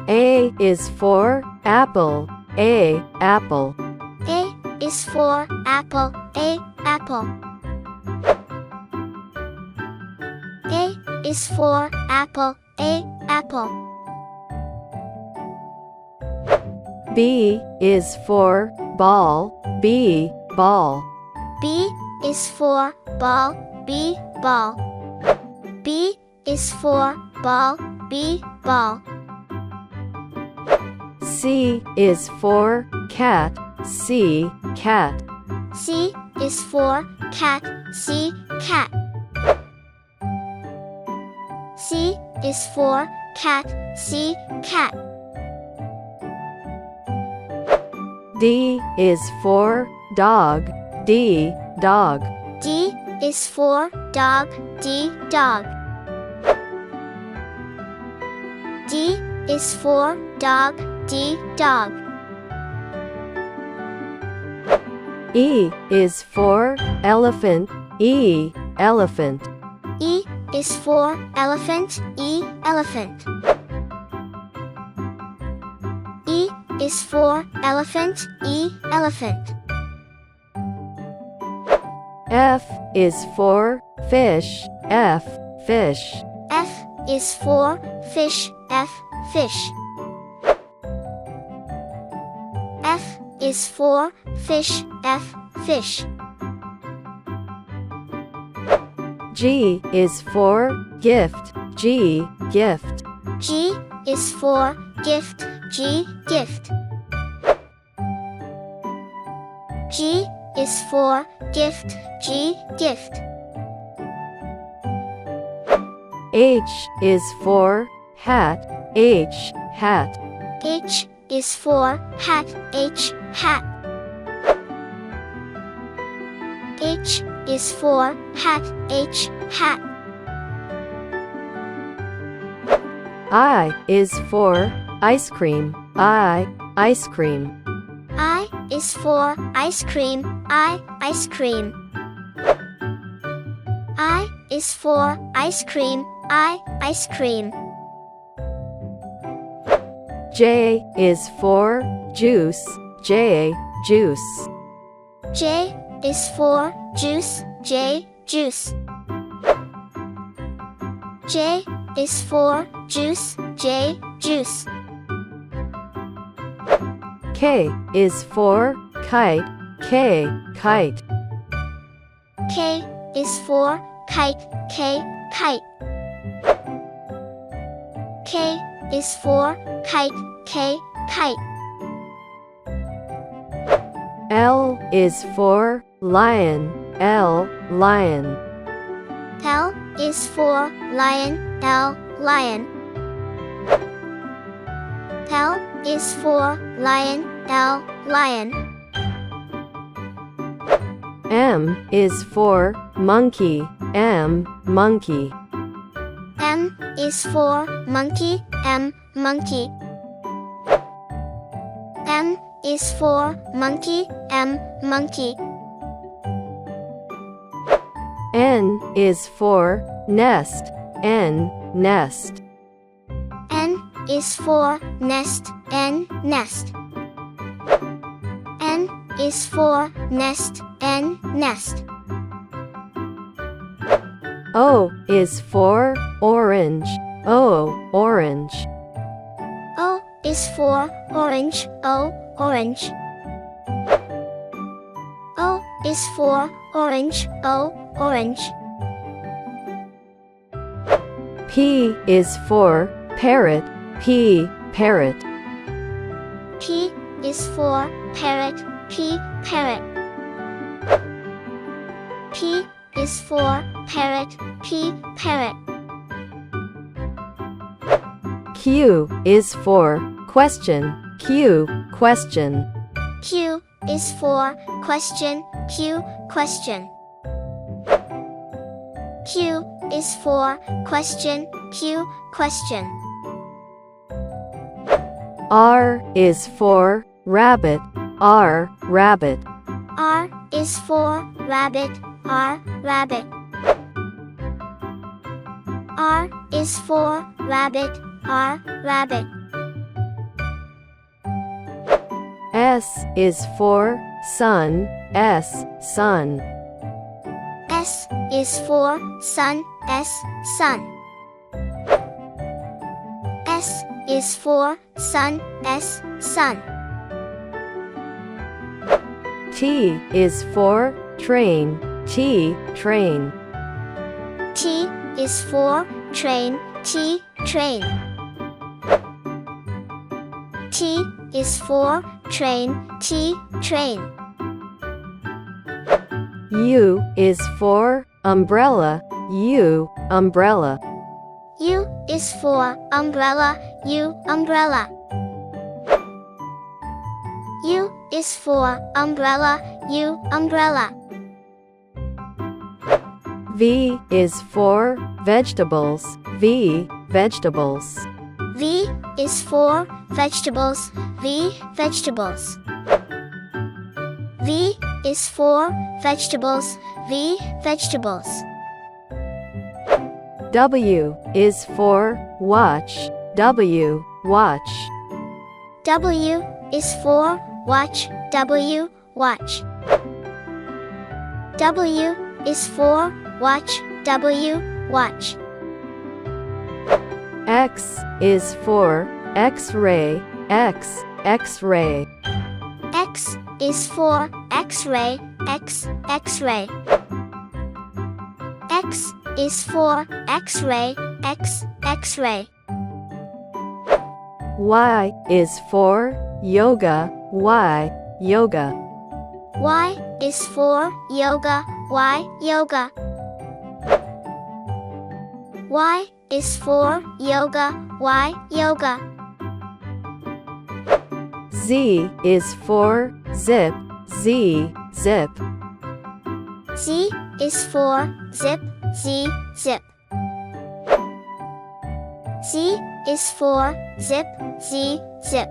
A is for apple. A, apple. A is for apple. A, apple. A is for apple. A, apple. B is for ball. B, ball. B is for ball. B, ball. B is for ball. B, ball. C is for cat. C, cat. C is for cat. C, cat. C is for cat. C, cat. D is for dog. D, dog. D is for dog. D, dog. D is for dog. D, dog. E is for elephant. E, elephant. E is for elephant. E, elephant. E is for elephant. E, elephant. F is for fish. F, fish. F is for fish. F, fish. F is for fish. F, fish. G is for gift. G, gift. G is for gift. G, gift. G is for gift. G, gift. H is for hat. H, hat. H is for hat. H, hat. H is for hat. H, hat. I is for ice cream. I, ice cream. I is for ice cream. I, ice cream. I is for ice cream. I, ice cream. J is for juice. J, juice. J is for juice. J, juice. J is for juice. J, juice. K is for kite. K, kite. K is for kite. K, kite. K is for kite. K, kite. L is for lion. L, lion. L is for lion. L, lion. L is for lion. L, lion. M is for monkey. M, monkey. M is for monkey. M, monkey. M is for monkey. M, monkey. N is for nest. N, nest. N is for nest. N, nest. N is for nest. N, nest. O is for orange. O, orange. O is for orange. O, orange. O is for orange. O, orange. P is for parrot. P, parrot. P is for parrot. P, parrot. P is for parrot. P, parrot. Q is for question. Q, question. Q is for question. Q, question. Q is for question. Q, question. R is for rabbit. R, rabbit. R is for rabbit. R, rabbit. R is for rabbit. R, rabbit. S is for sun, S, sun. S is for sun, S, sun. S is for sun, S, sun. T is for train, T, train. T is for train, T, train. T is for train, T, train. U is for umbrella, U, umbrella. U is for umbrella, U, umbrella. U is for umbrella, U, umbrella. V is for vegetables, V, vegetables. V is for vegetables, V, vegetables. V is for vegetables, V, vegetables. W is for watch, W, watch. W is for watch, W, watch. W is for watch, W, watch. X is for X-ray, X, X-ray. X is for X-ray, X, X-ray. X is for X-ray, X, X-ray. Y is for yoga, Y, yoga. Y is for yoga, Y, yoga. Y is for yoga, Y, yoga. Z is for zip, Z, zip. Z is for zip, Z, zip. Z is for zip, Z, zip.